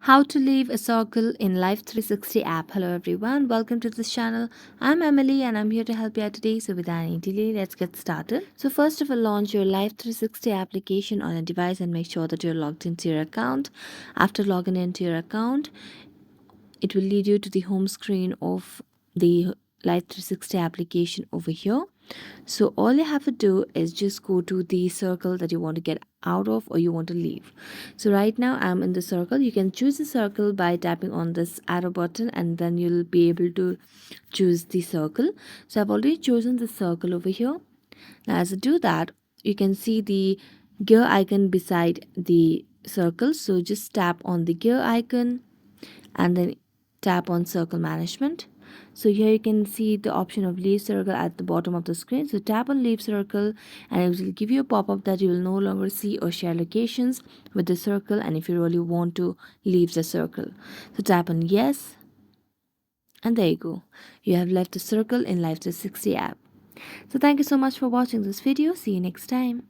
How to leave a circle in Life360 app. Hello everyone, welcome to this channel. I'm Emily and I'm here to help you out today. So without any delay, let's get started. So first of all, launch your Life360 application on a device and make sure that you're logged into your account. After logging into your account, it will lead you to the home screen of the Life360 application over here. So all you have to do is just go to the circle that you want to get out of or you want to leave. So right now I'm in the circle. You can choose the circle by tapping on this arrow button and then you'll be able to choose the circle. So I've already chosen the circle over here. Now as I do that, you can see the gear icon beside the circle. So just tap on the gear icon and then tap on circle management. So here you can see the option of leave circle at the bottom of the screen. So tap on leave circle and it will give you a pop-up that you will no longer see or share locations with the circle, and if you really want to leave the circle, so tap on yes, and there you go, you have left the circle in Life360 app. So thank you so much for watching this video. See you next time.